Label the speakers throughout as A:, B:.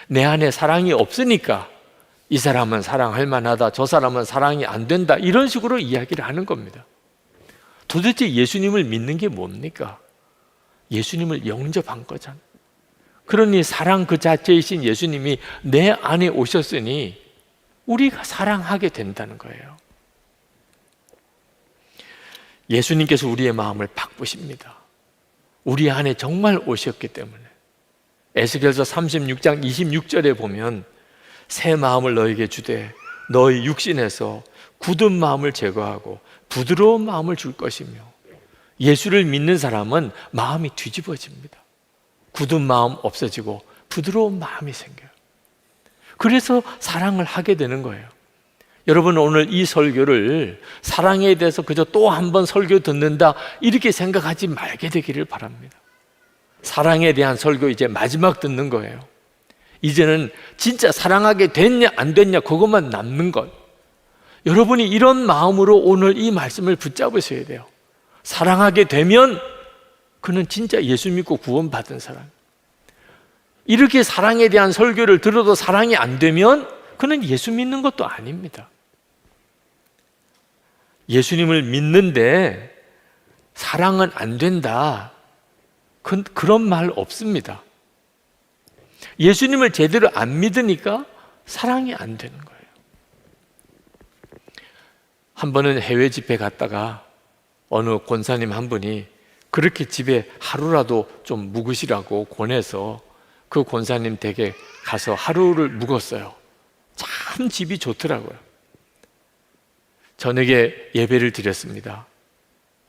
A: 내 안에 사랑이 없으니까 이 사람은 사랑할 만하다, 저 사람은 사랑이 안 된다, 이런 식으로 이야기를 하는 겁니다. 도대체 예수님을 믿는 게 뭡니까? 예수님을 영접한 거잖아요. 그러니 사랑 그 자체이신 예수님이 내 안에 오셨으니 우리가 사랑하게 된다는 거예요. 예수님께서 우리의 마음을 바꾸십니다. 우리 안에 정말 오셨기 때문에. 에스겔서 36장 26절에 보면 새 마음을 너에게 주되 너의 육신에서 굳은 마음을 제거하고 부드러운 마음을 줄 것이며, 예수를 믿는 사람은 마음이 뒤집어집니다. 굳은 마음 없어지고 부드러운 마음이 생겨요. 그래서 사랑을 하게 되는 거예요. 여러분, 오늘 이 설교를 사랑에 대해서 그저 또 한 번 설교 듣는다 이렇게 생각하지 말게 되기를 바랍니다. 사랑에 대한 설교 이제 마지막 듣는 거예요. 이제는 진짜 사랑하게 됐냐 안 됐냐 그것만 남는 것. 여러분이 이런 마음으로 오늘 이 말씀을 붙잡으셔야 돼요. 사랑하게 되면 그는 진짜 예수 믿고 구원받은 사람. 이렇게 사랑에 대한 설교를 들어도 사랑이 안 되면 그는 예수 믿는 것도 아닙니다. 예수님을 믿는데 사랑은 안 된다, 그런 말 없습니다. 예수님을 제대로 안 믿으니까 사랑이 안 되는 거예요. 한 번은 해외 집회 갔다가 어느 권사님 한 분이 그렇게 집에 하루라도 좀 묵으시라고 권해서 그 권사님 댁에 가서 하루를 묵었어요. 참 집이 좋더라고요. 저녁에 예배를 드렸습니다.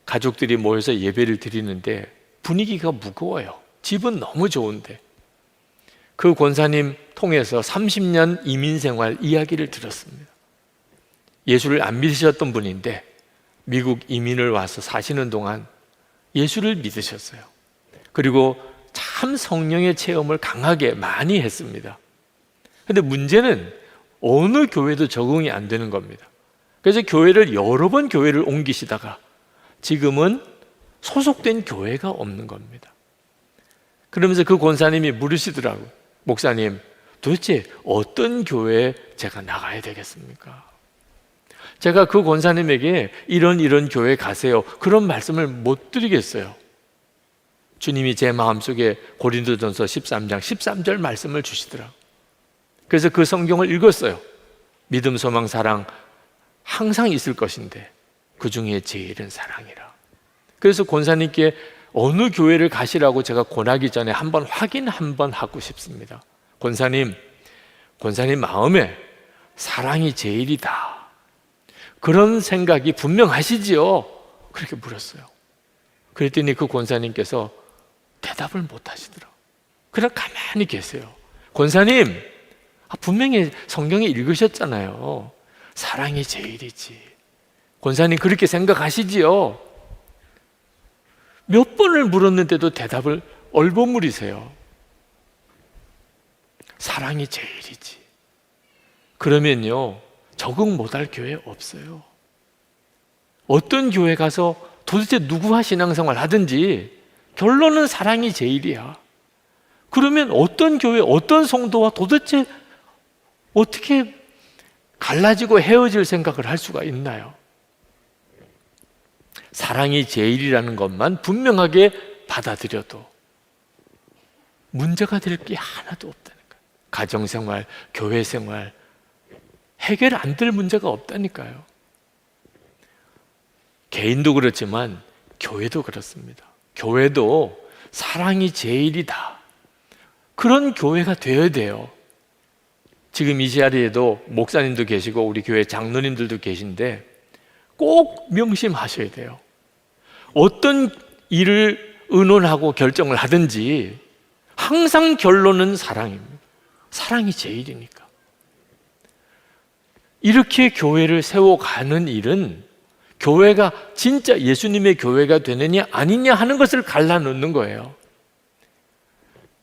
A: 가족들이 모여서 예배를 드리는데 분위기가 무거워요. 집은 너무 좋은데. 그 권사님 통해서 30년 이민생활 이야기를 들었습니다. 예수를 안 믿으셨던 분인데 미국 이민을 와서 사시는 동안 예수를 믿으셨어요. 그리고 참 성령의 체험을 강하게 많이 했습니다. 그런데 문제는 어느 교회도 적응이 안 되는 겁니다. 그래서 교회를 여러 번 교회를 옮기시다가 지금은 소속된 교회가 없는 겁니다. 그러면서 그 권사님이 물으시더라고요. 목사님, 도대체 어떤 교회에 제가 나가야 되겠습니까? 제가 그 권사님에게 이런 교회 가세요, 그런 말씀을 못 드리겠어요. 주님이 제 마음속에 고린도전서 13장 13절 말씀을 주시더라고요. 그래서 그 성경을 읽었어요. 믿음, 소망, 사랑 항상 있을 것인데 그 중에 제일은 사랑이라. 그래서 권사님께 어느 교회를 가시라고 제가 권하기 전에 한번 확인 한번 하고 싶습니다. 권사님 마음에 사랑이 제일이다, 그런 생각이 분명하시지요? 그렇게 물었어요. 그랬더니 그 권사님께서 대답을 못 하시더라고요. 그냥 가만히 계세요. 권사님, 분명히 성경에 읽으셨잖아요. 사랑이 제일이지. 권사님 그렇게 생각하시지요? 몇 번을 물었는데도 대답을 얼버무리세요. 사랑이 제일이지. 그러면요, 적응 못할 교회 없어요. 어떤 교회 가서 도대체 누구와 신앙생활 하든지 결론은 사랑이 제일이야. 그러면 어떤 교회, 어떤 성도와 도대체 어떻게 갈라지고 헤어질 생각을 할 수가 있나요? 사랑이 제일이라는 것만 분명하게 받아들여도 문제가 될 게 하나도 없다는 거예요. 가정생활, 교회생활 해결 안 될 문제가 없다니까요. 개인도 그렇지만 교회도 그렇습니다. 교회도 사랑이 제일이다, 그런 교회가 되어야 돼요. 지금 이 자리에도 목사님도 계시고 우리 교회 장로님들도 계신데 꼭 명심하셔야 돼요. 어떤 일을 의논하고 결정을 하든지 항상 결론은 사랑입니다. 사랑이 제일이니까. 이렇게 교회를 세워가는 일은 교회가 진짜 예수님의 교회가 되느냐 아니냐 하는 것을 갈라놓는 거예요.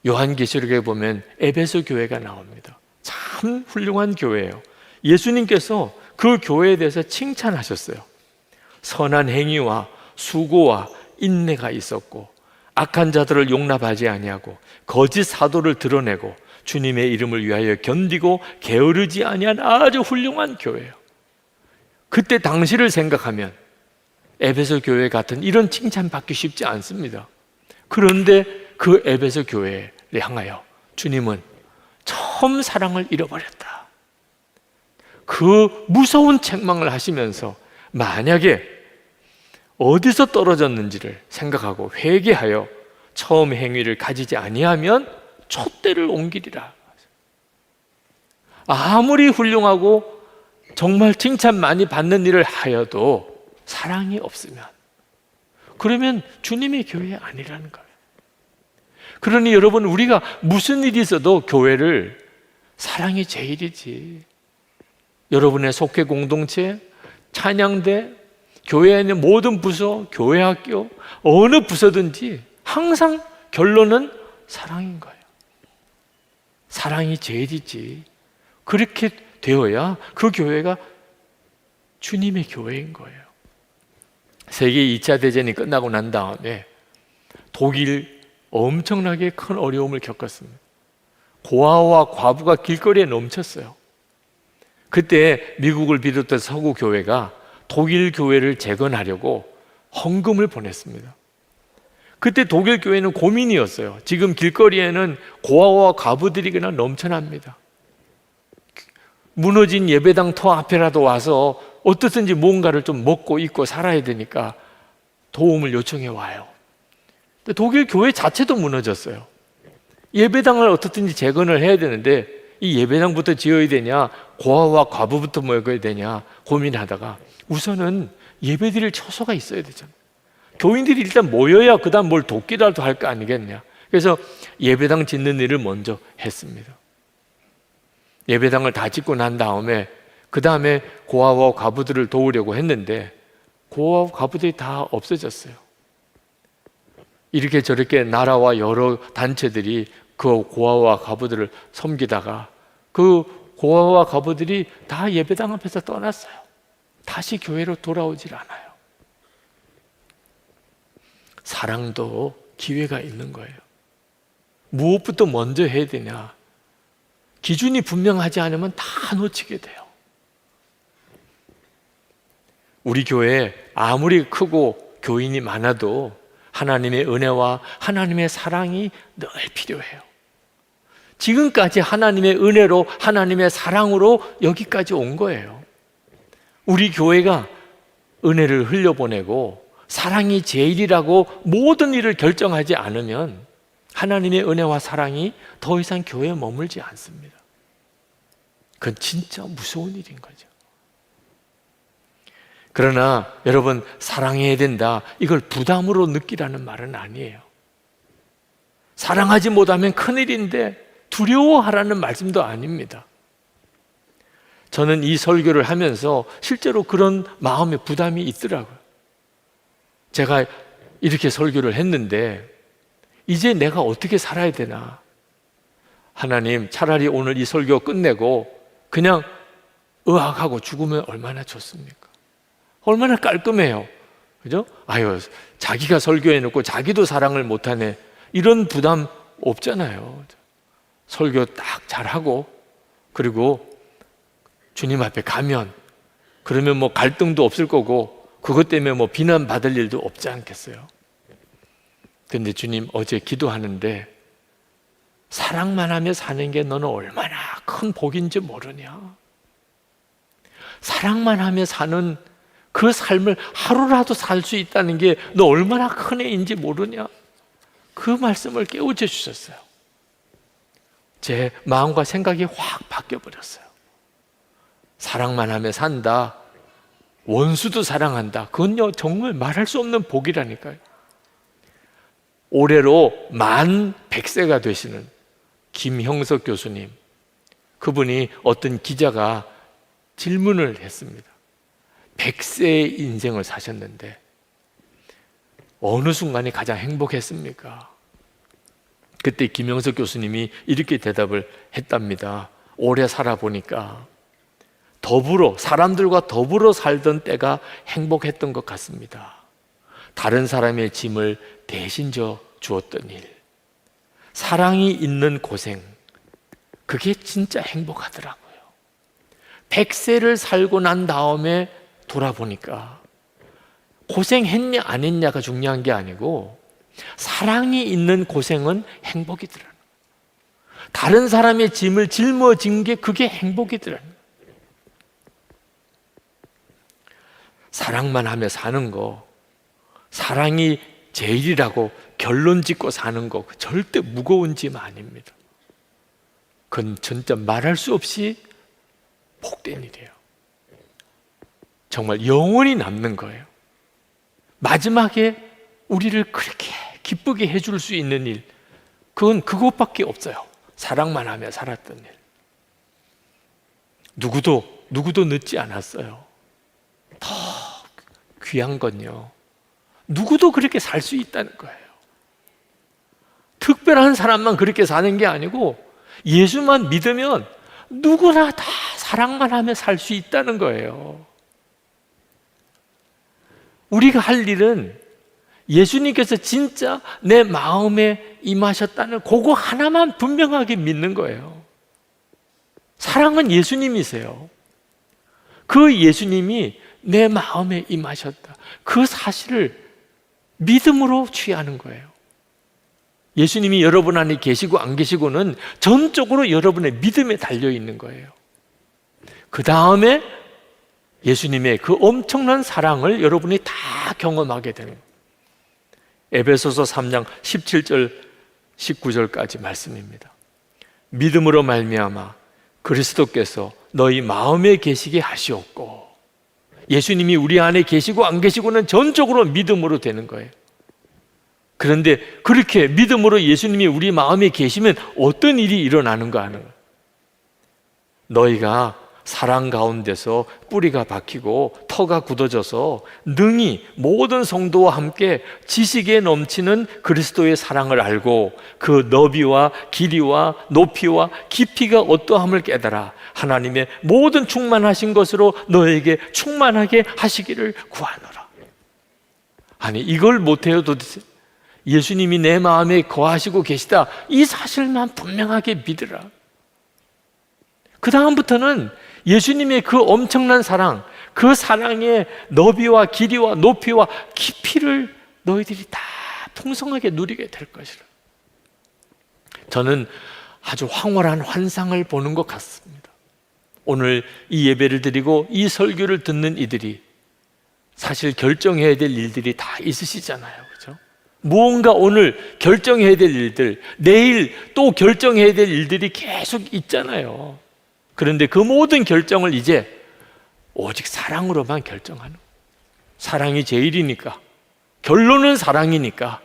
A: 요한계시록에 보면 에베소 교회가 나옵니다. 참 훌륭한 교회예요. 예수님께서 그 교회에 대해서 칭찬하셨어요. 선한 행위와 수고와 인내가 있었고 악한 자들을 용납하지 아니하고 거짓 사도를 드러내고 주님의 이름을 위하여 견디고 게으르지 아니한 아주 훌륭한 교회예요. 그때 당시를 생각하면 에베소 교회 같은 이런 칭찬 받기 쉽지 않습니다. 그런데 그 에베소 교회를 향하여 주님은 처음 사랑을 잃어버렸다. 그 무서운 책망을 하시면서 만약에 어디서 떨어졌는지를 생각하고 회개하여 처음 행위를 가지지 아니하면 촛대를 옮기리라. 아무리 훌륭하고 정말 칭찬 많이 받는 일을 하여도 사랑이 없으면 그러면 주님의 교회 아니라는 거예요. 그러니 여러분, 우리가 무슨 일이 있어도 교회를 사랑이 제일이지. 여러분의 속회 공동체, 찬양대, 교회에 있는 모든 부서, 교회 학교, 어느 부서든지 항상 결론은 사랑인 거예요. 사랑이 제일이지. 그렇게 되어야 그 교회가 주님의 교회인 거예요. 세계 2차 대전이 끝나고 난 다음에 독일 엄청나게 큰 어려움을 겪었습니다. 고아와 과부가 길거리에 넘쳤어요. 그때 미국을 비롯해서 서구 교회가 독일 교회를 재건하려고 헌금을 보냈습니다. 그때 독일 교회는 고민이었어요. 지금 길거리에는 고아와 과부들이 그냥 넘쳐납니다. 무너진 예배당 터 앞에라도 와서 어떻든지 뭔가를 좀 먹고 입고 살아야 되니까 도움을 요청해 와요. 근데 독일 교회 자체도 무너졌어요. 예배당을 어떻든지 재건을 해야 되는데 이 예배당부터 지어야 되냐, 고아와 과부부터 먹어야 되냐 고민하다가 우선은 예배드릴 처소가 있어야 되잖아요. 교인들이 일단 모여야 그 다음 뭘 돕기라도 할 거 아니겠냐. 그래서 예배당 짓는 일을 먼저 했습니다. 예배당을 다 짓고 난 다음에 그 다음에 고아와 과부들을 도우려고 했는데 고아와 과부들이 다 없어졌어요. 이렇게 저렇게 나라와 여러 단체들이 그 고아와 과부들을 섬기다가 그 고아와 과부들이 다 예배당 앞에서 떠났어요. 다시 교회로 돌아오질 않아요. 사랑도 기회가 있는 거예요. 무엇부터 먼저 해야 되냐? 기준이 분명하지 않으면 다 놓치게 돼요. 우리 교회 아무리 크고 교인이 많아도 하나님의 은혜와 하나님의 사랑이 늘 필요해요. 지금까지 하나님의 은혜로 하나님의 사랑으로 여기까지 온 거예요. 우리 교회가 은혜를 흘려보내고 사랑이 제일이라고 모든 일을 결정하지 않으면 하나님의 은혜와 사랑이 더 이상 교회에 머물지 않습니다. 그건 진짜 무서운 일인 거죠. 그러나 여러분, 사랑해야 된다, 이걸 부담으로 느끼라는 말은 아니에요. 사랑하지 못하면 큰일인데 두려워하라는 말씀도 아닙니다. 저는 이 설교를 하면서 실제로 그런 마음의 부담이 있더라고요. 제가 이렇게 설교를 했는데 이제 내가 어떻게 살아야 되나? 하나님, 차라리 오늘 이 설교 끝내고 그냥 의학하고 죽으면 얼마나 좋습니까? 얼마나 깔끔해요. 그죠? 아유, 자기가 설교해놓고 자기도 사랑을 못하네. 이런 부담 없잖아요. 설교 딱 잘하고 그리고 주님 앞에 가면 그러면 뭐 갈등도 없을 거고 그것 때문에 뭐 비난받을 일도 없지 않겠어요? 근데 주님, 어제 기도하는데 사랑만 하며 사는 게 너는 얼마나 큰 복인지 모르냐? 사랑만 하며 사는 그 삶을 하루라도 살 수 있다는 게 너 얼마나 큰 애인지 모르냐? 그 말씀을 깨우쳐 주셨어요. 제 마음과 생각이 확 바뀌어버렸어요. 사랑만 하며 산다, 원수도 사랑한다, 그건요 정말 말할 수 없는 복이라니까요. 올해로 만 100세가 되시는 김형석 교수님, 그분이 어떤 기자가 질문을 했습니다. 100세의 인생을 사셨는데 어느 순간이 가장 행복했습니까? 그때 김형석 교수님이 이렇게 대답을 했답니다. 오래 살아보니까 사람들과 더불어 살던 때가 행복했던 것 같습니다. 다른 사람의 짐을 대신 져 주었던 일, 사랑이 있는 고생, 그게 진짜 행복하더라고요. 100세를 살고 난 다음에 돌아보니까 고생했냐 안 했냐가 중요한 게 아니고 사랑이 있는 고생은 행복이더라고요. 다른 사람의 짐을 짊어진 게 그게 행복이더라고요. 사랑만 하며 사는 거, 사랑이 제일이라고 결론 짓고 사는 거 절대 무거운 짐 아닙니다. 그건 진짜 말할 수 없이 복된 일이에요. 정말 영원히 남는 거예요. 마지막에 우리를 그렇게 기쁘게 해줄 수 있는 일, 그건 그것밖에 없어요. 사랑만 하며 살았던 일. 누구도 늦지 않았어요. 더 귀한 건요, 누구도 그렇게 살 수 있다는 거예요. 특별한 사람만 그렇게 사는 게 아니고 예수만 믿으면 누구나 다 사랑만 하며 살 수 있다는 거예요. 우리가 할 일은 예수님께서 진짜 내 마음에 임하셨다는 그거 하나만 분명하게 믿는 거예요. 사랑은 예수님이세요. 그 예수님이 내 마음에 임하셨다, 그 사실을 믿음으로 취하는 거예요. 예수님이 여러분 안에 계시고 안 계시고는 전적으로 여러분의 믿음에 달려있는 거예요. 그 다음에 예수님의 그 엄청난 사랑을 여러분이 다 경험하게 되는 거예요. 에베소서 3장 17절 19절까지 말씀입니다. 믿음으로 말미암아 그리스도께서 너희 마음에 계시게 하시옵고, 예수님이 우리 안에 계시고 안 계시고는 전적으로 믿음으로 되는 거예요. 그런데 그렇게 믿음으로 예수님이 우리 마음에 계시면 어떤 일이 일어나는가 하는 거예요. 너희가 사랑 가운데서 뿌리가 박히고 터가 굳어져서 능히 모든 성도와 함께 지식에 넘치는 그리스도의 사랑을 알고 그 너비와 길이와 높이와 깊이가 어떠함을 깨달아 하나님의 모든 충만하신 것으로 너에게 충만하게 하시기를 구하노라. 아니, 이걸 못해요 도대체? 예수님이 내 마음에 거하시고 계시다, 이 사실만 분명하게 믿으라. 그 다음부터는 예수님의 그 엄청난 사랑, 그 사랑의 너비와 길이와 높이와 깊이를 너희들이 다 풍성하게 누리게 될 것이라. 저는 아주 황홀한 환상을 보는 것 같습니다. 오늘 이 예배를 드리고 이 설교를 듣는 이들이 사실 결정해야 될 일들이 다 있으시잖아요. 그렇죠? 무언가 오늘 결정해야 될 일들, 내일 또 결정해야 될 일들이 계속 있잖아요. 그런데 그 모든 결정을 이제 오직 사랑으로만 결정하는 거예요. 사랑이 제일이니까, 결론은 사랑이니까.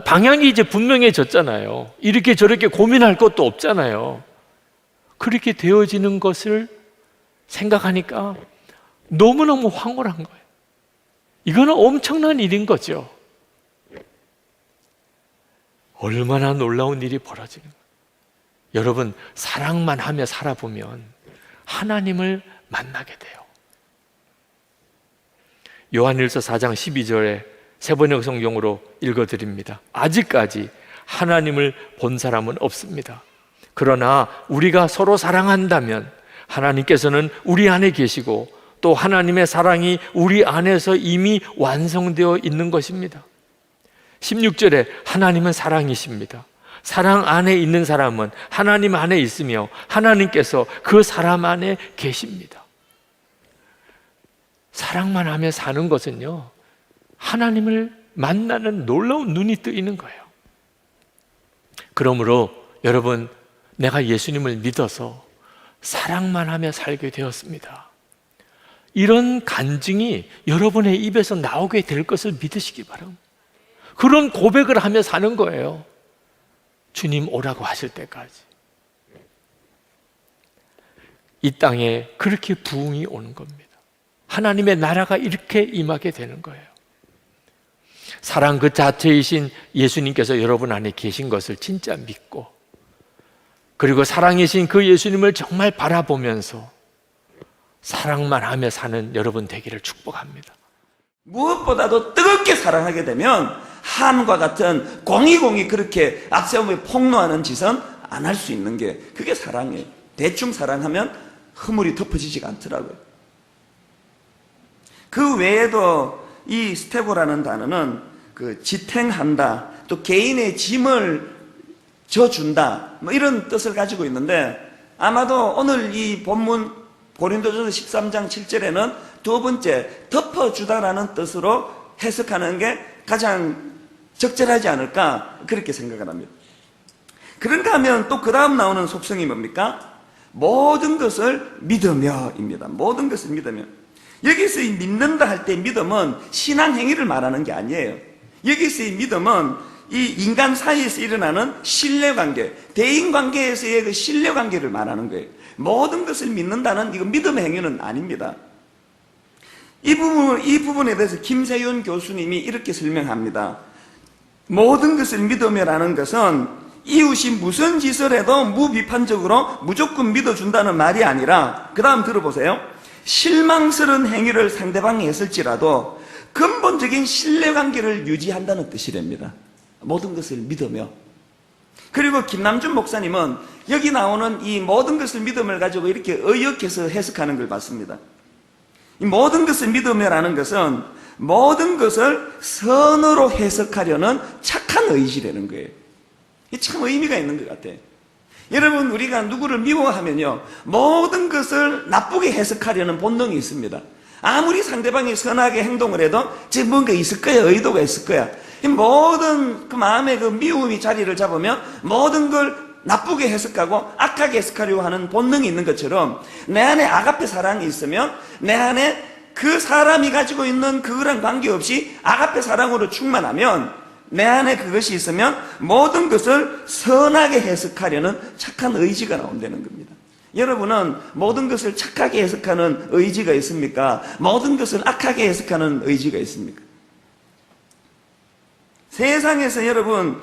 A: 방향이 이제 분명해졌잖아요. 이렇게 저렇게 고민할 것도 없잖아요. 그렇게 되어지는 것을 생각하니까 너무너무 황홀한 거예요. 이거는 엄청난 일인 거죠. 얼마나 놀라운 일이 벌어지는 거예요. 여러분, 사랑만 하며 살아보면 하나님을 만나게 돼요. 요한일서 4장 12절에 세번역 성경으로 읽어드립니다. 아직까지 하나님을 본 사람은 없습니다. 그러나 우리가 서로 사랑한다면 하나님께서는 우리 안에 계시고 또 하나님의 사랑이 우리 안에서 이미 완성되어 있는 것입니다. 16절에 하나님은 사랑이십니다. 사랑 안에 있는 사람은 하나님 안에 있으며 하나님께서 그 사람 안에 계십니다. 사랑만 하며 사는 것은요, 하나님을 만나는 놀라운 눈이 뜨이는 거예요. 그러므로 여러분, 내가 예수님을 믿어서 사랑만 하며 살게 되었습니다, 이런 간증이 여러분의 입에서 나오게 될 것을 믿으시기 바랍니다. 그런 고백을 하며 사는 거예요. 주님 오라고 하실 때까지. 이 땅에 그렇게 부흥이 오는 겁니다. 하나님의 나라가 이렇게 임하게 되는 거예요. 사랑 그 자체이신 예수님께서 여러분 안에 계신 것을 진짜 믿고, 그리고 사랑이신 그 예수님을 정말 바라보면서 사랑만 하며 사는 여러분 되기를 축복합니다.
B: 무엇보다도 뜨겁게 사랑하게 되면 한과 같은 공이 그렇게 악세움에 폭로하는 짓은 안 할 수 있는 게 그게 사랑이에요. 대충 사랑하면 허물이 덮어지지가 않더라고요. 그 외에도 이 스테고라는 단어는 그 지탱한다, 또 개인의 짐을 져준다, 뭐 이런 뜻을 가지고 있는데, 아마도 오늘 이 본문 고린도전서 13장 7절에는 두 번째 덮어주다라는 뜻으로 해석하는 게 가장 적절하지 않을까 그렇게 생각을 합니다. 그런가 하면 또 그 다음 나오는 속성이 뭡니까? 모든 것을 믿으며입니다. 모든 것을 믿으며. 여기서 이 믿는다 할 때 믿음은 신앙 행위를 말하는 게 아니에요. 여기서 이 믿음은 이 인간 사이에서 일어나는 신뢰관계, 대인관계에서의 그 신뢰관계를 말하는 거예요. 모든 것을 믿는다는 이거 믿음의 행위는 아닙니다. 이 부분에 대해서 김세윤 교수님이 이렇게 설명합니다. 모든 것을 믿으며라는 것은 이웃이 무슨 짓을 해도 무비판적으로 무조건 믿어준다는 말이 아니라, 그 다음 들어보세요. 실망스러운 행위를 상대방이 했을지라도 근본적인 신뢰관계를 유지한다는 뜻이랍니다. 모든 것을 믿으며. 그리고 김남준 목사님은 여기 나오는 이 모든 것을 믿음을 가지고 이렇게 의역해서 해석하는 걸 봤습니다. 이 모든 것을 믿으며라는 것은 모든 것을 선으로 해석하려는 착한 의지라는 거예요. 이게 참 의미가 있는 것 같아요. 여러분, 우리가 누구를 미워하면요, 모든 것을 나쁘게 해석하려는 본능이 있습니다. 아무리 상대방이 선하게 행동을 해도 제 뭔가 있을 거야, 의도가 있을 거야. 모든 그 마음의 그 미움이 자리를 잡으면 모든 걸 나쁘게 해석하고 악하게 해석하려고 하는 본능이 있는 것처럼, 내 안에 아가페 사랑이 있으면 내 안에 그 사람이 가지고 있는 그거랑 관계없이 아가페 사랑으로 충만하면, 내 안에 그것이 있으면 모든 것을 선하게 해석하려는 착한 의지가 나온다는 겁니다. 여러분은 모든 것을 착하게 해석하는 의지가 있습니까? 모든 것을 악하게 해석하는 의지가 있습니까? 세상에서 여러분,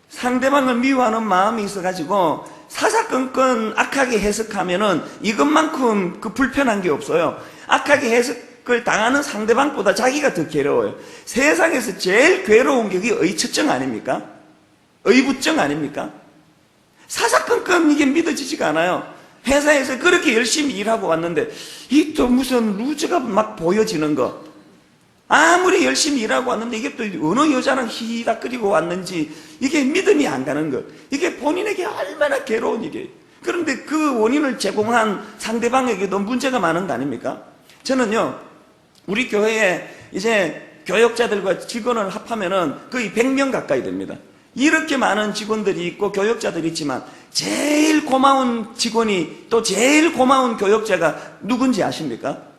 B: 상대방을 미워하는 마음이 있어가지고 사사건건 악하게 해석하면은 이것만큼 그 불편한 게 없어요. 악하게 해석을 당하는 상대방보다 자기가 더 괴로워요. 세상에서 제일 괴로운 게 의처증 아닙니까? 의부증 아닙니까? 사사건건 이게 믿어지지가 않아요. 회사에서 그렇게 열심히 일하고 왔는데 이 또 무슨 루즈가 막 보여지는 거. 아무리 열심히 일하고 왔는데 이게 또 어느 여자랑 히히닥거리고 왔는지 이게 믿음이 안 가는 것. 이게 본인에게 얼마나 괴로운 일이에요. 그런데 그 원인을 제공한 상대방에게도 문제가 많은 거 아닙니까? 저는요, 우리 교회에 이제 교역자들과 직원을 합하면은 거의 100명 가까이 됩니다. 이렇게 많은 직원들이 있고 교역자들이 있지만 제일 고마운 직원이 또 제일 고마운 교역자가 누군지 아십니까?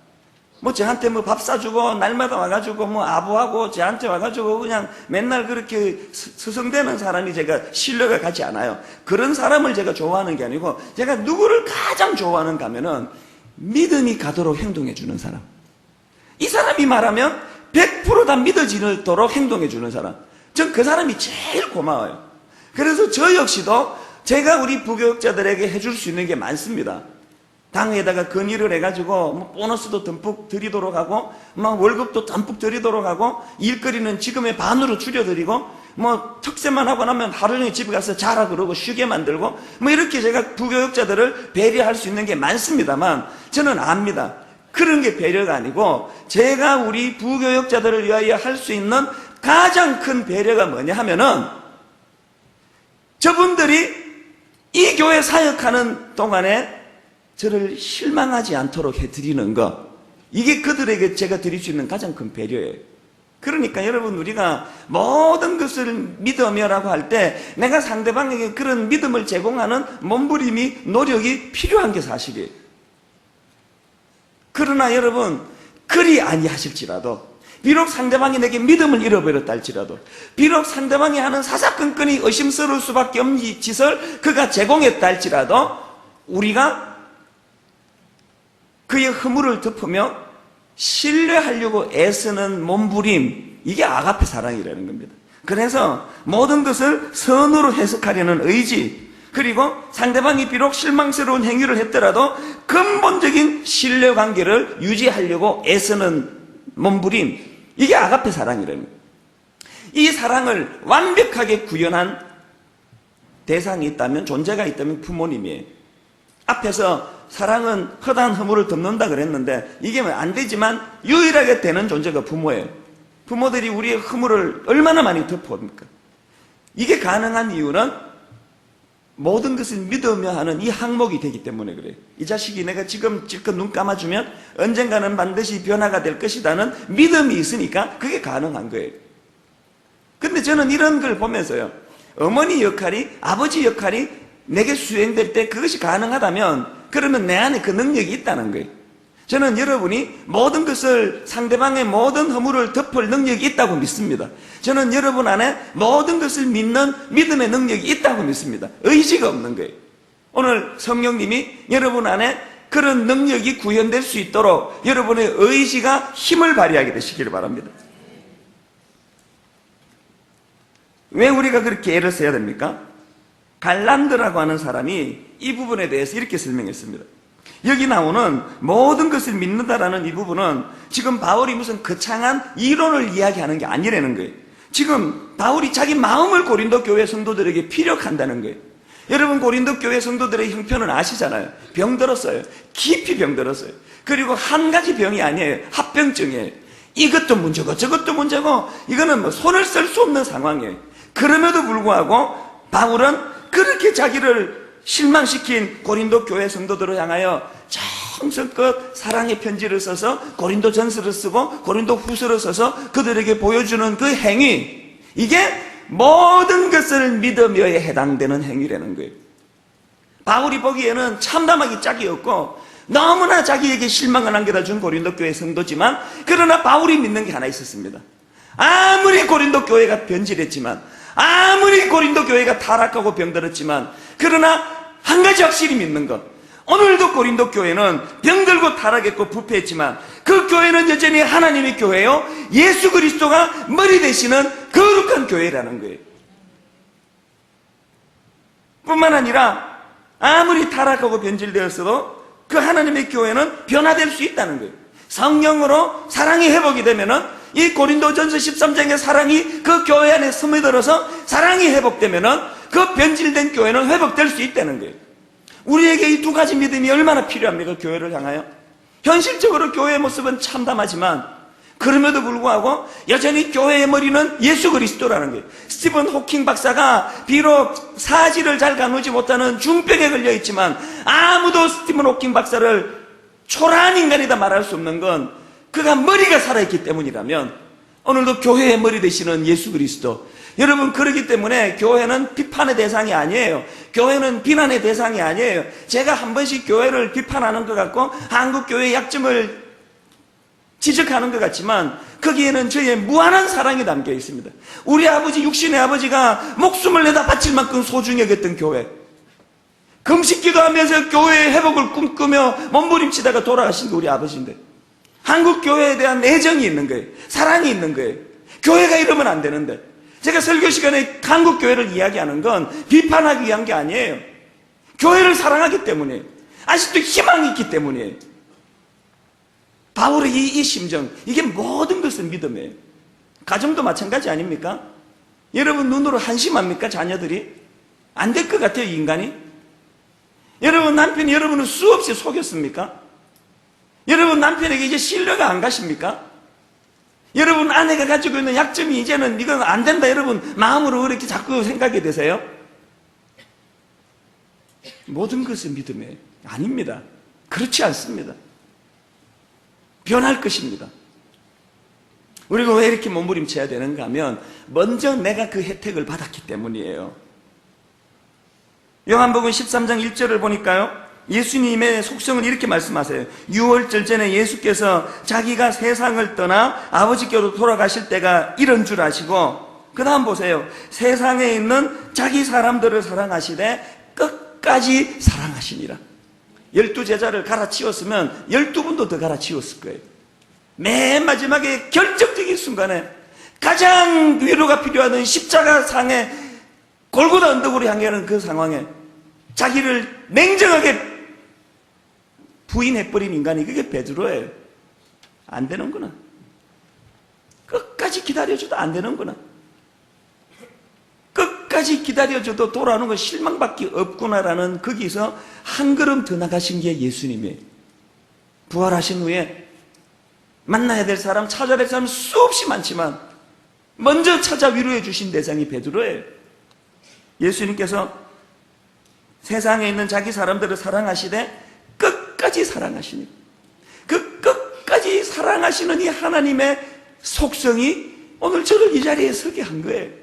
B: 뭐 저한테 뭐 밥 사주고 날마다 와가지고 뭐 아부하고 저한테 와가지고 그냥 맨날 그렇게 스승되는 사람이 제가 신뢰가 가지 않아요. 그런 사람을 제가 좋아하는 게 아니고, 제가 누구를 가장 좋아하는가 하면은 믿음이 가도록 행동해 주는 사람. 이 사람이 말하면 100% 다 믿어지도록 행동해 주는 사람. 전 그 사람이 제일 고마워요. 그래서 저 역시도 제가 우리 부교역자들에게 해줄 수 있는 게 많습니다. 당에다가 건의를 해가지고 뭐 보너스도 듬뿍 드리도록 하고, 막 월급도 듬뿍 드리도록 하고, 일거리는 지금의 반으로 줄여드리고, 뭐 특세만 하고 나면 하루 종일 집에 가서 자라 그러고 쉬게 만들고, 뭐 이렇게 제가 부교역자들을 배려할 수 있는 게 많습니다만, 저는 압니다. 그런 게 배려가 아니고, 제가 우리 부교역자들을 위하여 할 수 있는 가장 큰 배려가 뭐냐 하면은, 저분들이 이 교회 사역하는 동안에 저를 실망하지 않도록 해드리는 것, 이게 그들에게 제가 드릴 수 있는 가장 큰 배려예요. 그러니까 여러분, 우리가 모든 것을 믿으며라고 할 때 내가 상대방에게 그런 믿음을 제공하는 몸부림이, 노력이 필요한 게 사실이에요. 그러나 여러분, 그리 아니하실지라도, 비록 상대방이 내게 믿음을 잃어버렸다 할지라도, 비록 상대방이 하는 사사건건이 의심스러울 수밖에 없는 짓을 그가 제공했다 할지라도, 우리가 그의 허물을 덮으며 신뢰하려고 애쓰는 몸부림, 이게 아가페 사랑이라는 겁니다. 그래서 모든 것을 선으로 해석하려는 의지, 그리고 상대방이 비록 실망스러운 행위를 했더라도 근본적인 신뢰관계를 유지하려고 애쓰는 몸부림, 이게 아가페 사랑이라는 겁니다. 이 사랑을 완벽하게 구현한 대상이 있다면, 존재가 있다면 부모님이에요. 앞에서 사랑은 허다한 허물을 덮는다 그랬는데 이게 안 되지만 유일하게 되는 존재가 부모예요. 부모들이 우리의 허물을 얼마나 많이 덮어옵니까? 이게 가능한 이유는 모든 것을 믿으며 하는 이 항목이 되기 때문에 그래요. 이 자식이 내가 지금 질끈 눈 감아주면 언젠가는 반드시 변화가 될 것이라는 믿음이 있으니까 그게 가능한 거예요. 근데 저는 이런 걸 보면서요, 어머니 역할이, 아버지 역할이 내게 수행될 때 그것이 가능하다면 그러면 내 안에 그 능력이 있다는 거예요. 저는 여러분이 모든 것을, 상대방의 모든 허물을 덮을 능력이 있다고 믿습니다. 저는 여러분 안에 모든 것을 믿는 믿음의 능력이 있다고 믿습니다. 의지가 없는 거예요. 오늘 성령님이 여러분 안에 그런 능력이 구현될 수 있도록 여러분의 의지가 힘을 발휘하게 되시기를 바랍니다. 왜 우리가 그렇게 애를 써야 됩니까? 갈란드라고 하는 사람이 이 부분에 대해서 이렇게 설명했습니다. 여기 나오는 모든 것을 믿는다라는 이 부분은 지금 바울이 무슨 거창한 이론을 이야기하는 게 아니라는 거예요. 지금 바울이 자기 마음을 고린도 교회 성도들에게 피력한다는 거예요. 여러분, 고린도 교회 성도들의 형편은 아시잖아요. 병들었어요. 깊이 병들었어요. 그리고 한 가지 병이 아니에요. 합병증이에요. 이것도 문제고 저것도 문제고 이거는 뭐 손을 쓸 수 없는 상황이에요. 그럼에도 불구하고 바울은 그렇게 자기를 실망시킨 고린도 교회 성도들을 향하여 정성껏 사랑의 편지를 써서 고린도 전서를 쓰고 고린도 후서를 써서 그들에게 보여주는 그 행위, 이게 모든 것을 믿으며에 해당되는 행위라는 거예요. 바울이 보기에는 참담하기 짝이 없고 너무나 자기에게 실망을 안겨다 준 고린도 교회 성도지만, 그러나 바울이 믿는 게 하나 있었습니다. 아무리 고린도 교회가 변질했지만, 아무리 고린도 교회가 타락하고 병들었지만, 그러나 한 가지 확실히 믿는 것, 오늘도 고린도 교회는 병들고 타락했고 부패했지만 그 교회는 여전히 하나님의 교회요, 예수 그리스도가 머리 되시는 거룩한 교회라는 거예요. 뿐만 아니라 아무리 타락하고 변질되었어도 그 하나님의 교회는 변화될 수 있다는 거예요. 성령으로 사랑이 회복이 되면은, 이 고린도전서 13장의 사랑이 그 교회 안에 스며들어서 사랑이 회복되면은 그 변질된 교회는 회복될 수 있다는 거예요. 우리에게 이 두 가지 믿음이 얼마나 필요합니까? 교회를 향하여. 현실적으로 교회의 모습은 참담하지만 그럼에도 불구하고 여전히 교회의 머리는 예수 그리스도라는 거예요. 스티븐 호킹 박사가 비록 사지를 잘 가누지 못하는 중병에 걸려 있지만 아무도 스티븐 호킹 박사를 초라한 인간이다 말할 수 없는 건 그가 머리가 살아있기 때문이라면, 오늘도 교회의 머리 되시는 예수 그리스도, 여러분, 그렇기 때문에 교회는 비판의 대상이 아니에요. 교회는 비난의 대상이 아니에요. 제가 한 번씩 교회를 비판하는 것 같고 한국 교회의 약점을 지적하는 것 같지만 거기에는 저의 무한한 사랑이 담겨 있습니다. 우리 아버지, 육신의 아버지가 목숨을 내다 바칠 만큼 소중히 여겼던 교회, 금식 기도하면서 교회의 회복을 꿈꾸며 몸부림치다가 돌아가신 게 우리 아버지인데, 한국 교회에 대한 애정이 있는 거예요. 사랑이 있는 거예요. 교회가 이러면 안 되는데, 제가 설교 시간에 한국 교회를 이야기하는 건 비판하기 위한 게 아니에요. 교회를 사랑하기 때문에, 아직도 희망이 있기 때문이에요. 바울의 이 심정, 이게 모든 것을 믿음이에요. 가정도 마찬가지 아닙니까? 여러분 눈으로 한심합니까? 자녀들이? 안 될 것 같아요, 이 인간이? 여러분 남편이 여러분을 수없이 속였습니까? 여러분 남편에게 이제 신뢰가 안 가십니까? 여러분 아내가 가지고 있는 약점이 이제는 이건 안 된다, 여러분 마음으로 그렇게 자꾸 생각이 되세요? 모든 것을 믿음에 아닙니다. 그렇지 않습니다. 변할 것입니다. 우리가 왜 이렇게 몸부림쳐야 되는가 하면 먼저 내가 그 혜택을 받았기 때문이에요. 요한복음 13장 1절을 보니까요, 예수님의 속성을 이렇게 말씀하세요. 6월절 전에 예수께서 자기가 세상을 떠나 아버지께로 돌아가실 때가 이런 줄 아시고, 그 다음 보세요. 세상에 있는 자기 사람들을 사랑하시되 끝까지 사랑하시니라. 12제자를 갈아치웠으면 12분도 더 갈아치웠을 거예요. 맨 마지막에 결정적인 순간에 가장 위로가 필요하던 십자가상에 골고다 언덕으로 향하는 그 상황에 자기를 냉정하게 부인해버린 인간이 그게 베드로예요. 안 되는구나. 끝까지 기다려줘도 안 되는구나. 끝까지 기다려줘도 돌아오는 건 실망밖에 없구나라는 거기서 한 걸음 더 나가신 게 예수님이에요. 부활하신 후에 만나야 될 사람, 찾아야 될 사람 수없이 많지만 먼저 찾아 위로해 주신 대상이 베드로예요. 예수님께서 세상에 있는 자기 사람들을 사랑하시되 끝까지 사랑하시니, 그 끝까지 사랑하시는 이 하나님의 속성이 오늘 저를 이 자리에 서게 한 거예요.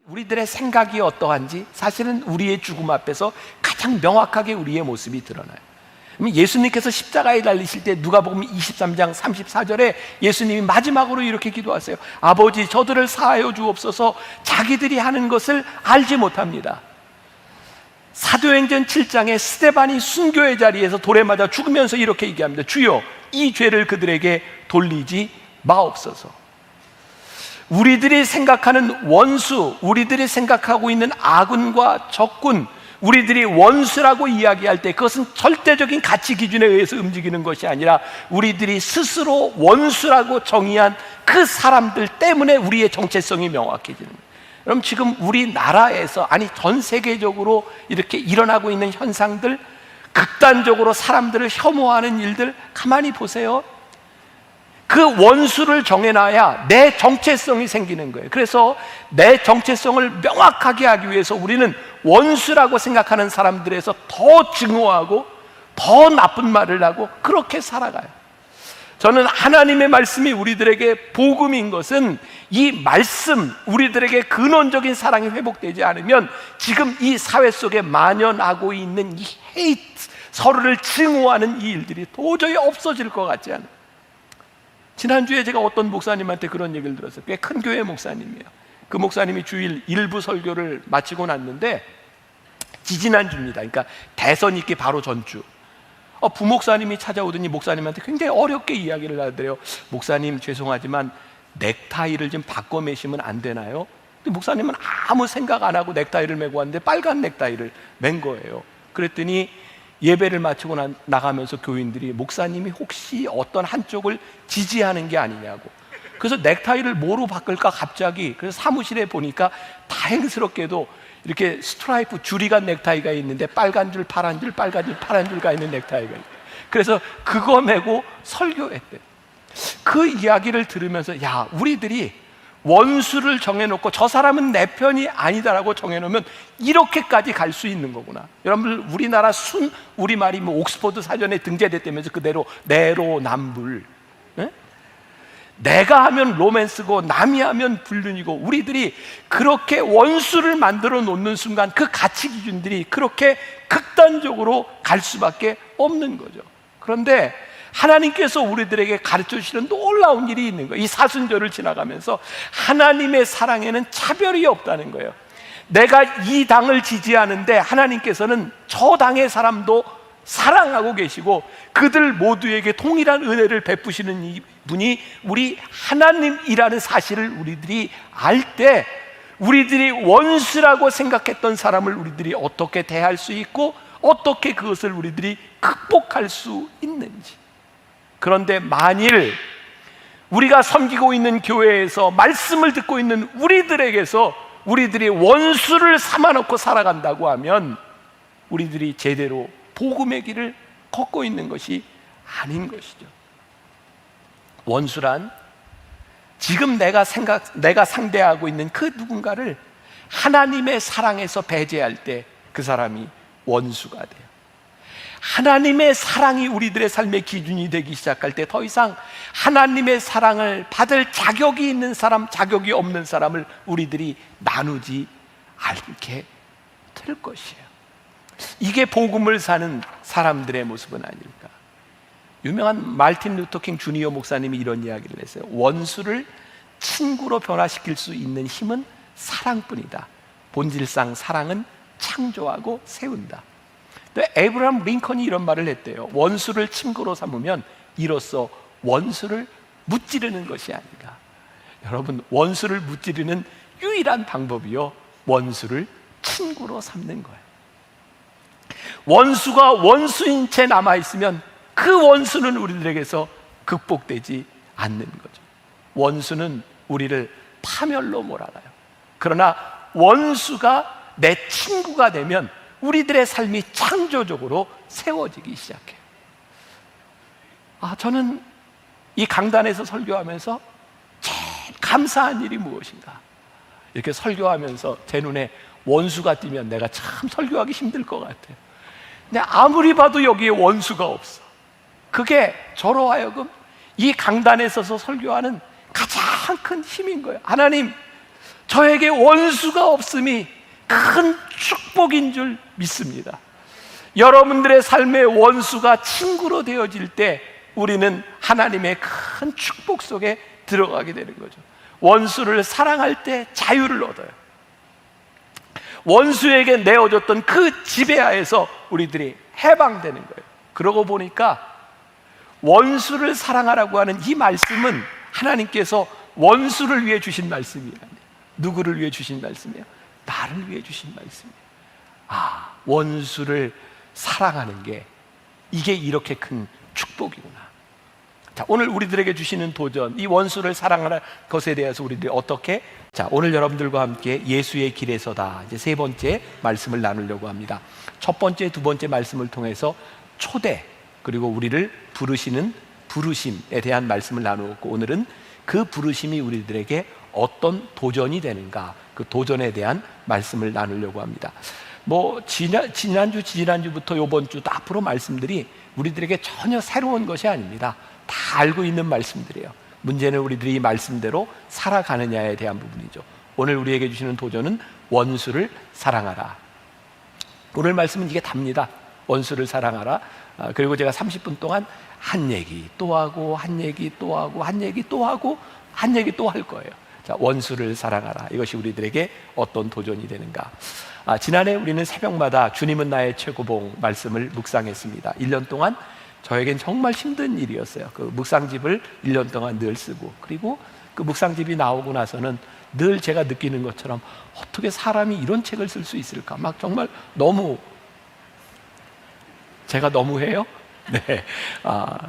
C: 우리들의 생각이 어떠한지 사실은 우리의 죽음 앞에서 가장 명확하게 우리의 모습이 드러나요. 예수님께서 십자가에 달리실 때 누가복음 23장 34절에 예수님이 마지막으로 이렇게 기도하세요. 아버지, 저들을 사하여 주옵소서. 자기들이 하는 것을 알지 못합니다. 사도행전 7장에 스데반이 순교의 자리에서 돌에 맞아 죽으면서 이렇게 얘기합니다. 주여, 이 죄를 그들에게 돌리지 마옵소서. 우리들이 생각하는 원수, 우리들이 생각하고 있는 아군과 적군, 우리들이 원수라고 이야기할 때 그것은 절대적인 가치 기준에 의해서 움직이는 것이 아니라 우리들이 스스로 원수라고 정의한 그 사람들 때문에 우리의 정체성이 명확해지는 거예요. 그럼 지금 우리나라에서, 아니 전 세계적으로 이렇게 일어나고 있는 현상들, 극단적으로 사람들을 혐오하는 일들 가만히 보세요. 그 원수를 정해놔야 내 정체성이 생기는 거예요. 그래서 내 정체성을 명확하게 하기 위해서 우리는 원수라고 생각하는 사람들에서 더 증오하고 더 나쁜 말을 하고 그렇게 살아가요. 저는 하나님의 말씀이 우리들에게 복음인 것은 이 말씀, 우리들에게 근원적인 사랑이 회복되지 않으면 지금 이 사회 속에 만연하고 있는 이 헤이트, 서로를 증오하는 이 일들이 도저히 없어질 것 같지 않아요. 지난주에 제가 어떤 목사님한테 그런 얘기를 들었어요. 꽤 큰 교회 목사님이에요. 그 목사님이 주일 일부 설교를 마치고 났는데 지지난주입니다. 그러니까 대선 있기 바로 전주. 부목사님이 찾아오더니 목사님한테 굉장히 어렵게 이야기를 하더래요. 목사님, 죄송하지만 넥타이를 좀 바꿔 매시면 안 되나요? 근데 목사님은 아무 생각 안 하고 넥타이를 메고 왔는데 빨간 넥타이를 맨 거예요. 그랬더니 예배를 마치고 나가면서 교인들이 목사님이 혹시 어떤 한쪽을 지지하는 게 아니냐고. 그래서 넥타이를 뭐로 바꿀까 갑자기. 그래서 사무실에 보니까 다행스럽게도 이렇게 스트라이프 줄이 간 넥타이가 있는데 빨간 줄, 파란 줄, 빨간 줄, 파란 줄가 있는 넥타이가 있어요. 그래서 그거 메고 설교했대요. 그 이야기를 들으면서 야, 우리들이 원수를 정해놓고 저 사람은 내 편이 아니다라고 정해놓으면 이렇게까지 갈 수 있는 거구나. 여러분들, 우리나라 순 우리말이 뭐 옥스퍼드 사전에 등재됐다면서 그대로 내로남불. 네? 내가 하면 로맨스고 남이 하면 불륜이고, 우리들이 그렇게 원수를 만들어 놓는 순간 그 가치 기준들이 그렇게 극단적으로 갈 수밖에 없는 거죠. 그런데 하나님께서 우리들에게 가르쳐 주시는 놀라운 일이 있는 거예요. 이 사순절을 지나가면서 하나님의 사랑에는 차별이 없다는 거예요. 내가 이 당을 지지하는데 하나님께서는 저 당의 사람도 사랑하고 계시고 그들 모두에게 동일한 은혜를 베푸시는 이 분이 우리 하나님이라는 사실을 우리들이 알 때, 우리들이 원수라고 생각했던 사람을 우리들이 어떻게 대할 수 있고 어떻게 그것을 우리들이 극복할 수 있는지. 그런데 만일 우리가 섬기고 있는 교회에서 말씀을 듣고 있는 우리들에게서 우리들이 원수를 삼아놓고 살아간다고 하면 우리들이 제대로 복음의 길을 걷고 있는 것이 아닌 것이죠. 원수란 지금 내가 상대하고 있는 그 누군가를 하나님의 사랑에서 배제할 때 그 사람이 원수가 돼요. 하나님의 사랑이 우리들의 삶의 기준이 되기 시작할 때 더 이상 하나님의 사랑을 받을 자격이 있는 사람, 자격이 없는 사람을 우리들이 나누지 않게 될 것이에요. 이게 복음을 사는 사람들의 모습은 아닐까. 유명한 말틴 루터킹 주니어 목사님이 이런 이야기를 했어요. 원수를 친구로 변화시킬 수 있는 힘은 사랑뿐이다. 본질상 사랑은 창조하고 세운다. 에이브라함 링컨이 이런 말을 했대요. 원수를 친구로 삼으면 이로써 원수를 무찌르는 것이 아닌가. 여러분, 원수를 무찌르는 유일한 방법이요, 원수를 친구로 삼는 거예요. 원수가 원수인 채 남아있으면 그 원수는 우리들에게서 극복되지 않는 거죠. 원수는 우리를 파멸로 몰아가요. 그러나 원수가 내 친구가 되면 우리들의 삶이 창조적으로 세워지기 시작해요. 저는 이 강단에서 설교하면서 제일 감사한 일이 무엇인가? 이렇게 설교하면서 제 눈에 원수가 띄면 내가 참 설교하기 힘들 것 같아요. 근데 아무리 봐도 여기에 원수가 없어. 그게 저로 하여금 이 강단에 서서 설교하는 가장 큰 힘인 거예요. 하나님, 저에게 원수가 없음이 큰 축복인 줄 믿습니다. 여러분들의 삶에 원수가 친구로 되어질 때 우리는 하나님의 큰 축복 속에 들어가게 되는 거죠. 원수를 사랑할 때 자유를 얻어요. 원수에게 내어줬던 그 지배하에서 우리들이 해방되는 거예요. 그러고 보니까 원수를 사랑하라고 하는 이 말씀은 하나님께서 원수를 위해 주신 말씀이에요. 누구를 위해 주신 말씀이에요? 나를 위해 주신 말씀이에요. 원수를 사랑하는 게 이게 이렇게 큰 축복이구나. 자, 오늘 우리들에게 주시는 도전, 이 원수를 사랑하는 것에 대해서 우리들이 어떻게, 오늘 여러분들과 함께 예수의 길에서다, 이제 세 번째 말씀을 나누려고 합니다. 첫 번째, 두 번째 말씀을 통해서 초대, 그리고 우리를 부르시는 부르심에 대한 말씀을 나누었고, 오늘은 그 부르심이 우리들에게 어떤 도전이 되는가, 그 도전에 대한 말씀을 나누려고 합니다. 지난주부터 이번 주 앞으로 말씀들이 우리들에게 전혀 새로운 것이 아닙니다. 다 알고 있는 말씀들이에요. 문제는 우리들이 이 말씀대로 살아가느냐에 대한 부분이죠. 오늘 우리에게 주시는 도전은 원수를 사랑하라. 오늘 말씀은 이게 답니다. 원수를 사랑하라. 그리고 제가 30분 동안 한 얘기 또 하고, 한 얘기 또 하고, 한 얘기 또 하고, 한 얘기 또 할 거예요. 자, 원수를 사랑하라. 이것이 우리들에게 어떤 도전이 되는가. 지난해 우리는 새벽마다 주님은 나의 최고봉 말씀을 묵상했습니다. 1년 동안 저에겐 정말 힘든 일이었어요. 그 묵상집을 1년 동안 늘 쓰고, 그리고 그 묵상집이 나오고 나서는 늘 제가 느끼는 것처럼 어떻게 사람이 이런 책을 쓸 수 있을까? 막 정말 제가 너무해요? 네.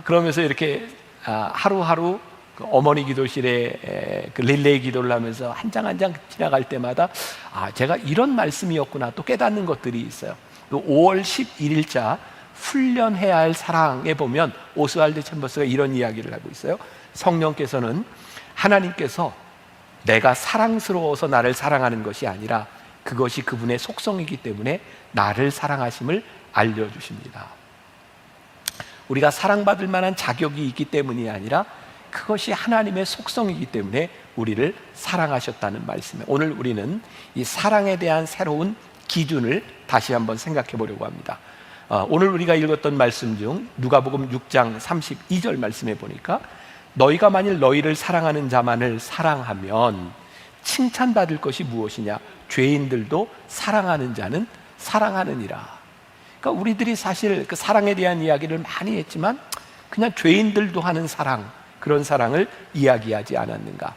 C: 그러면서 이렇게 하루하루 그 어머니 기도실에 그 릴레이 기도를 하면서 한 장 한 장 지나갈 때마다 제가 이런 말씀이었구나 또 깨닫는 것들이 있어요. 그 5월 11일자 훈련해야 할 사랑에 보면 오스왈드 챔버스가 이런 이야기를 하고 있어요. 성령께서는 하나님께서 내가 사랑스러워서 나를 사랑하는 것이 아니라 그것이 그분의 속성이기 때문에 나를 사랑하심을 알려주십니다. 우리가 사랑받을 만한 자격이 있기 때문이 아니라 그것이 하나님의 속성이기 때문에 우리를 사랑하셨다는 말씀이에요. 오늘 우리는 이 사랑에 대한 새로운 기준을 다시 한번 생각해 보려고 합니다. 오늘 우리가 읽었던 말씀 중 누가복음 6장 32절 말씀에 보니까 너희가 만일 너희를 사랑하는 자만을 사랑하면 칭찬받을 것이 무엇이냐? 죄인들도 사랑하는 자는 사랑하느니라. 그러니까 우리들이 사실 그 사랑에 대한 이야기를 많이 했지만 그냥 죄인들도 하는 사랑, 그런 사랑을 이야기하지 않았는가?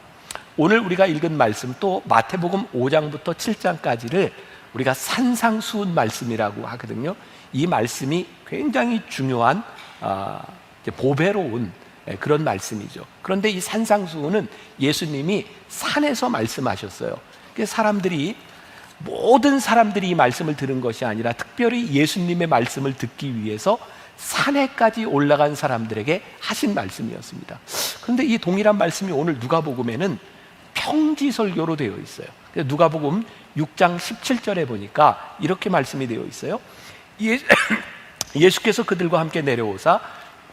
C: 오늘 우리가 읽은 말씀, 또 마태복음 5장부터 7장까지를 우리가 산상수훈 말씀이라고 하거든요. 이 말씀이 굉장히 중요한 보배로운 그런 말씀이죠. 그런데 이 산상수훈은 예수님이 산에서 말씀하셨어요. 모든 사람들이 이 말씀을 들은 것이 아니라 특별히 예수님의 말씀을 듣기 위해서 산에까지 올라간 사람들에게 하신 말씀이었습니다. 그런데 이 동일한 말씀이 오늘 누가복음에는 평지설교로 되어 있어요. 누가복음 6장 17절에 보니까 이렇게 말씀이 되어 있어요. 예수께서 그들과 함께 내려오사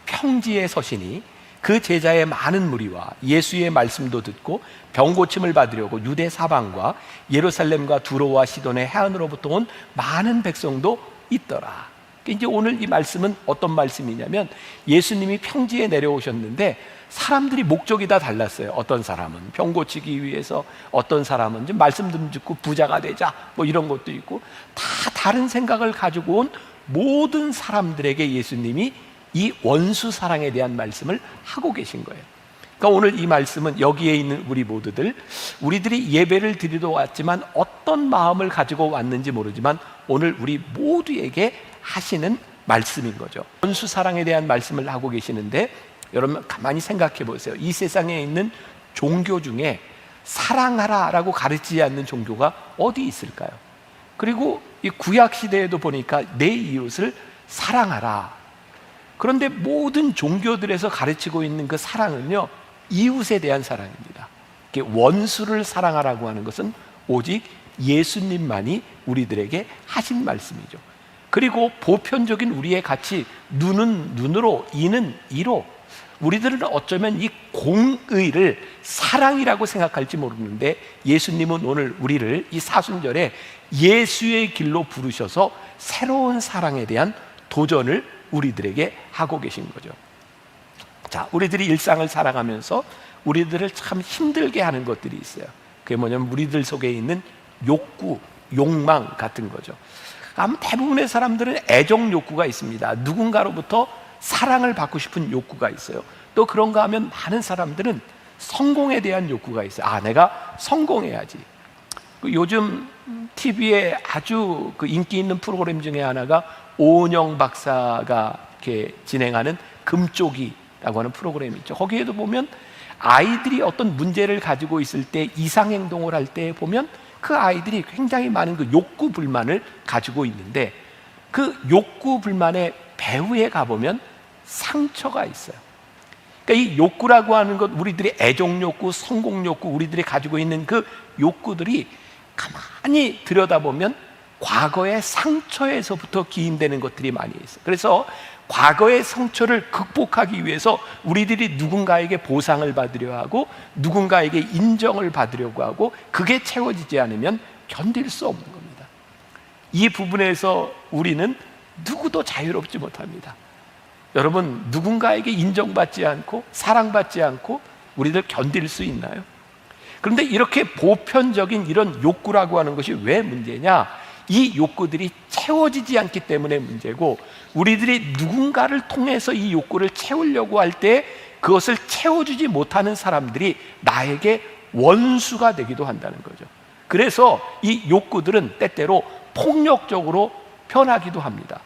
C: 평지에 서시니 그 제자의 많은 무리와 예수의 말씀도 듣고 병 고침을 받으려고 유대 사방과 예루살렘과 두로와 시돈의 해안으로부터 온 많은 백성도 있더라. 이제 오늘 이 말씀은 어떤 말씀이냐면 예수님이 평지에 내려오셨는데 사람들이 목적이 다 달랐어요. 어떤 사람은 병 고치기 위해서, 어떤 사람은 좀 말씀 좀 듣고 부자가 되자, 이런 것도 있고, 다 다른 생각을 가지고 온 모든 사람들에게 예수님이 이 원수 사랑에 대한 말씀을 하고 계신 거예요. 그러니까 오늘 이 말씀은 여기에 있는 우리들이 예배를 드리러 왔지만 어떤 마음을 가지고 왔는지 모르지만 오늘 우리 모두에게 하시는 말씀인 거죠. 원수 사랑에 대한 말씀을 하고 계시는데 여러분 가만히 생각해 보세요. 이 세상에 있는 종교 중에 사랑하라라고 가르치지 않는 종교가 어디 있을까요? 그리고 이 구약 시대에도 보니까 내 이웃을 사랑하라. 그런데 모든 종교들에서 가르치고 있는 그 사랑은요, 이웃에 대한 사랑입니다. 원수를 사랑하라고 하는 것은 오직 예수님만이 우리들에게 하신 말씀이죠. 그리고 보편적인 우리의 가치, 눈은 눈으로, 이는 이로, 우리들은 어쩌면 이 공의를 사랑이라고 생각할지 모르는데, 예수님은 오늘 우리를 이 사순절에 예수의 길로 부르셔서 새로운 사랑에 대한 도전을 우리들에게 하고 계신 거죠. 자, 우리들이 일상을 살아가면서 우리들을 참 힘들게 하는 것들이 있어요. 그게 뭐냐면 우리들 속에 있는 욕구, 욕망 같은 거죠. 아마 대부분의 사람들은 애정 욕구가 있습니다. 누군가로부터 사랑을 받고 싶은 욕구가 있어요. 또 그런가 하면 많은 사람들은 성공에 대한 욕구가 있어요. 아, 내가 성공해야지. 요즘 TV에 아주 인기 있는 프로그램 중에 하나가 오은영 박사가 이렇게 진행하는 금쪽이라고 하는 프로그램이 있죠. 거기에도 보면 아이들이 어떤 문제를 가지고 있을 때, 이상행동을 할 때 보면 그 아이들이 굉장히 많은 그 욕구 불만을 가지고 있는데, 그 욕구 불만의 배후에 가보면 상처가 있어요. 그러니까 이 욕구라고 하는 것, 우리들의 애정 욕구, 성공 욕구, 우리들이 가지고 있는 그 욕구들이 가만히 들여다보면 과거의 상처에서부터 기인되는 것들이 많이 있어요. 그래서 과거의 상처를 극복하기 위해서 우리들이 누군가에게 보상을 받으려 하고 누군가에게 인정을 받으려고 하고, 그게 채워지지 않으면 견딜 수 없는 겁니다. 이 부분에서 우리는 누구도 자유롭지 못합니다. 여러분, 누군가에게 인정받지 않고 사랑받지 않고 우리들 견딜 수 있나요? 그런데 이렇게 보편적인 이런 욕구라고 하는 것이 왜 문제냐? 이 욕구들이 채워지지 않기 때문에 문제고, 우리들이 누군가를 통해서 이 욕구를 채우려고 할 때 그것을 채워주지 못하는 사람들이 나에게 원수가 되기도 한다는 거죠. 그래서 이 욕구들은 때때로 폭력적으로 변하기도 합니다.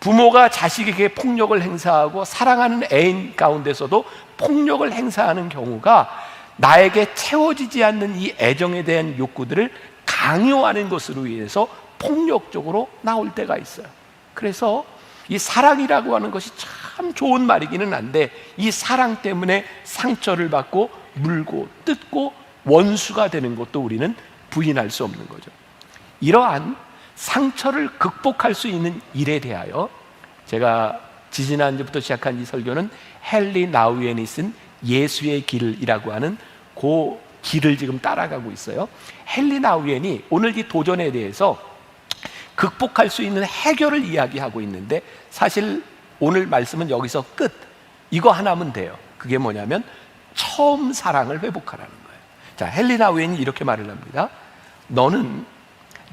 C: 부모가 자식에게 폭력을 행사하고 사랑하는 애인 가운데서도 폭력을 행사하는 경우가 나에게 채워지지 않는 이 애정에 대한 욕구들을 강요하는 것으로 인해서 폭력적으로 나올 때가 있어요. 그래서 이 사랑이라고 하는 것이 참 좋은 말이기는 한데, 이 사랑 때문에 상처를 받고 물고 뜯고 원수가 되는 것도 우리는 부인할 수 없는 거죠. 이러한 상처를 극복할 수 있는 일에 대하여 제가 지지난주부터 시작한 이 설교는 헨리 나우엔이 쓴 예수의 길이라고 하는 그 길을 지금 따라가고 있어요. 헨리 나우엔이 오늘 이 도전에 대해서 극복할 수 있는 해결을 이야기하고 있는데, 사실 오늘 말씀은 여기서 끝. 이거 하나면 돼요. 그게 뭐냐면 처음 사랑을 회복하라는 거예요. 자, 헨리 나우엔이 이렇게 말을 합니다. 너는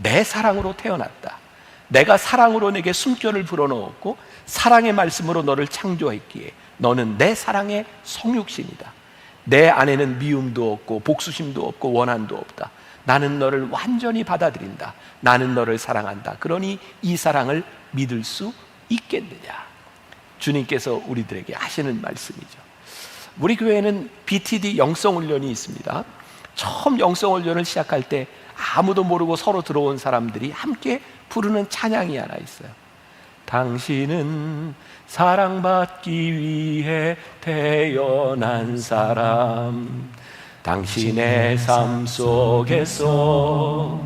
C: 내 사랑으로 태어났다. 내가 사랑으로 내게 숨결을 불어넣었고 사랑의 말씀으로 너를 창조했기에 너는 내 사랑의 성육신이다. 내 안에는 미움도 없고 복수심도 없고 원한도 없다. 나는 너를 완전히 받아들인다. 나는 너를 사랑한다. 그러니 이 사랑을 믿을 수 있겠느냐? 주님께서 우리들에게 하시는 말씀이죠. 우리 교회는 BTD 영성훈련이 있습니다. 처음 영성훈련을 시작할 때 아무도 모르고 서로 들어온 사람들이 함께 부르는 찬양이 하나 있어요. 당신은 사랑받기 위해 태어난 사람, 당신의 삶 속에서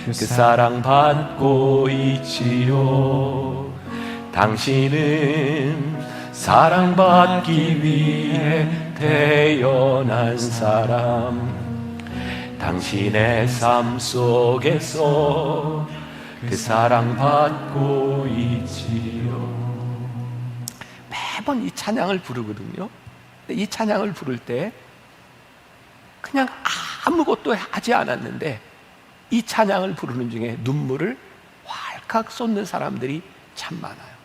C: 그 사랑받고 있지요. 당신은 사랑받기 위해 태어난 사람, 당신의 삶 속에서 그 사랑받고 있지요. 매번 이 찬양을 부르거든요. 이 찬양을 부를 때 그냥 아무것도 하지 않았는데 이 찬양을 부르는 중에 눈물을 활칵 쏟는 사람들이 참 많아요.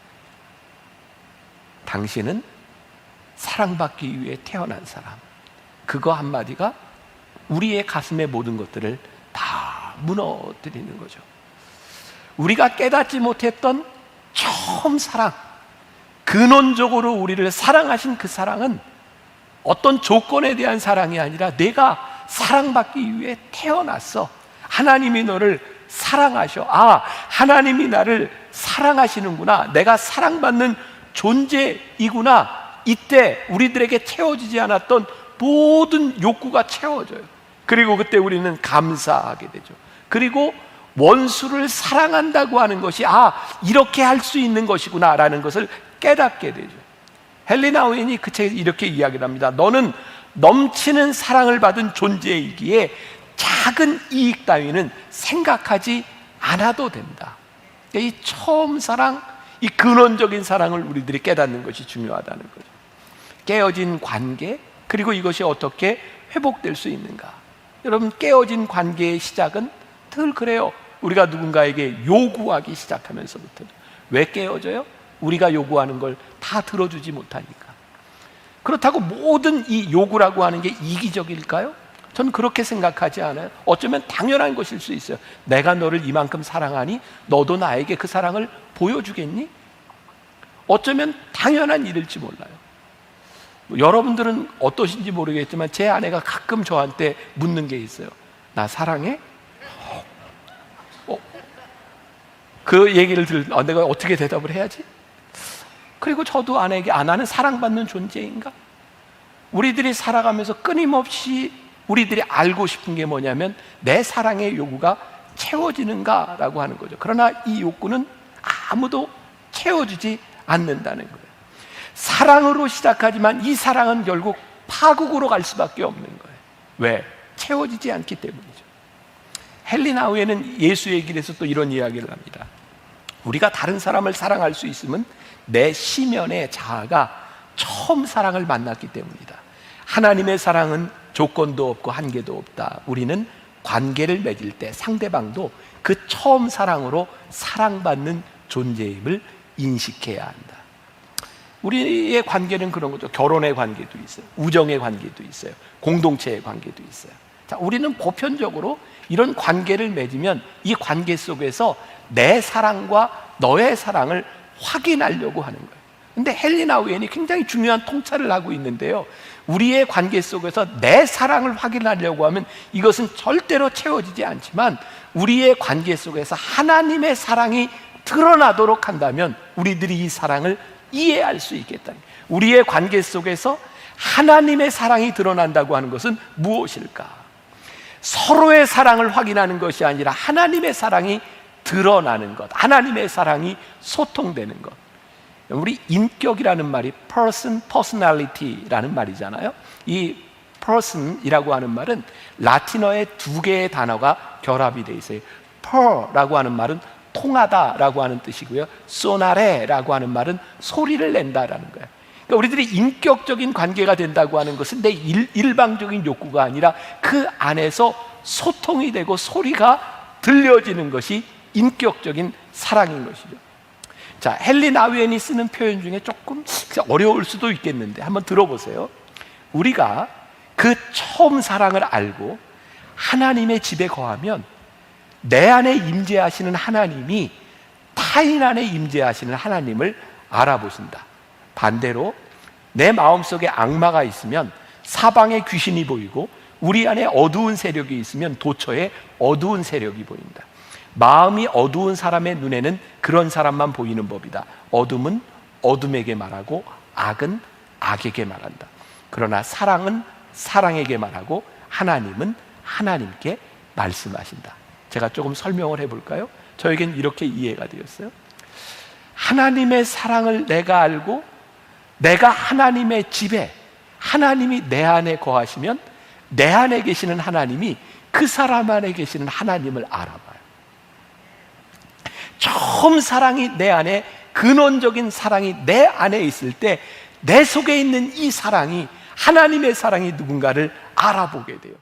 C: 당신은 사랑받기 위해 태어난 사람, 그거 한마디가 우리의 가슴의 모든 것들을 다 무너뜨리는 거죠. 우리가 깨닫지 못했던 처음 사랑, 근원적으로 우리를 사랑하신 그 사랑은 어떤 조건에 대한 사랑이 아니라 내가 사랑받기 위해 태어났어. 하나님이 너를 사랑하셔. 하나님이 나를 사랑하시는구나. 내가 사랑받는 존재이구나. 이때 우리들에게 채워지지 않았던 모든 욕구가 채워져요. 그리고 그때 우리는 감사하게 되죠. 그리고 원수를 사랑한다고 하는 것이 이렇게 할 수 있는 것이구나 라는 것을 깨닫게 되죠. 헨리 나우엔이 그 책에서 이렇게 이야기를 합니다. 너는 넘치는 사랑을 받은 존재이기에 작은 이익 따위는 생각하지 않아도 된다. 이 처음 사랑, 이 근원적인 사랑을 우리들이 깨닫는 것이 중요하다는 거죠. 깨어진 관계, 그리고 이것이 어떻게 회복될 수 있는가. 여러분, 깨어진 관계의 시작은 늘 그래요. 우리가 누군가에게 요구하기 시작하면서부터. 왜 깨어져요? 우리가 요구하는 걸 다 들어주지 못하니까. 그렇다고 모든 이 요구라고 하는 게 이기적일까요? 전 그렇게 생각하지 않아요. 어쩌면 당연한 것일 수 있어요. 내가 너를 이만큼 사랑하니 너도 나에게 그 사랑을 보여주겠니? 어쩌면 당연한 일일지 몰라요. 여러분들은 어떠신지 모르겠지만 제 아내가 가끔 저한테 묻는 게 있어요. 나 사랑해? 그 얘기를 내가 어떻게 대답을 해야지? 그리고 저도 아내에게 나는 사랑받는 존재인가? 우리들이 살아가면서 끊임없이 우리들이 알고 싶은 게 뭐냐면 내 사랑의 요구가 채워지는가라고 하는 거죠. 그러나 이 욕구는 아무도 채워주지 않는다는 거예요. 사랑으로 시작하지만 이 사랑은 결국 파국으로 갈 수밖에 없는 거예요. 왜? 채워지지 않기 때문이죠. 헨리 나우엔은 예수 얘기를 해서 또 이런 이야기를 합니다. 우리가 다른 사람을 사랑할 수 있음은 내 시면의 자아가 처음 사랑을 만났기 때문이다. 하나님의 사랑은 조건도 없고 한계도 없다. 우리는 관계를 맺을 때 상대방도 그 처음 사랑으로 사랑받는 존재임을 인식해야 한다. 우리의 관계는 그런 거죠. 결혼의 관계도 있어요. 우정의 관계도 있어요. 공동체의 관계도 있어요. 자, 우리는 보편적으로 이런 관계를 맺으면 이 관계 속에서 내 사랑과 너의 사랑을 확인하려고 하는 거예요. 근데 헨리 나우엔이 굉장히 중요한 통찰을 하고 있는데요. 우리의 관계 속에서 내 사랑을 확인하려고 하면 이것은 절대로 채워지지 않지만 우리의 관계 속에서 하나님의 사랑이 드러나도록 한다면 우리들이 이 사랑을 이해할 수 있겠다는 거예요. 우리의 관계 속에서 하나님의 사랑이 드러난다고 하는 것은 무엇일까? 서로의 사랑을 확인하는 것이 아니라 하나님의 사랑이 드러나는 것, 하나님의 사랑이 소통되는 것. 우리 인격이라는 말이 person, personality라는 말이잖아요. 이 person이라고 하는 말은 라틴어의 두 개의 단어가 결합이 되어 있어요. per라고 하는 말은 통하다라고 하는 뜻이고요. sonare라고 하는 말은 소리를 낸다라는 거예요. 그러니까 우리들이 인격적인 관계가 된다고 하는 것은 내 일방적인 욕구가 아니라 그 안에서 소통이 되고 소리가 들려지는 것이 인격적인 사랑인 것이죠. 자, 헨리 나우엔이 쓰는 표현 중에 조금 어려울 수도 있겠는데 한번 들어보세요. 우리가 그 처음 사랑을 알고 하나님의 집에 거하면 내 안에 임재하시는 하나님이 타인 안에 임재하시는 하나님을 알아보신다. 반대로 내 마음속에 악마가 있으면 사방에 귀신이 보이고 우리 안에 어두운 세력이 있으면 도처에 어두운 세력이 보인다. 마음이 어두운 사람의 눈에는 그런 사람만 보이는 법이다. 어둠은 어둠에게 말하고 악은 악에게 말한다. 그러나 사랑은 사랑에게 말하고 하나님은 하나님께 말씀하신다. 제가 조금 설명을 해볼까요? 저에겐 이렇게 이해가 되었어요. 하나님의 사랑을 내가 알고 내가 하나님의 집에 하나님이 내 안에 거하시면 내 안에 계시는 하나님이 그 사람 안에 계시는 하나님을 알아봐요. 처음 사랑이 내 안에, 근원적인 사랑이 내 안에 있을 때 내 속에 있는 이 사랑이, 하나님의 사랑이 누군가를 알아보게 돼요.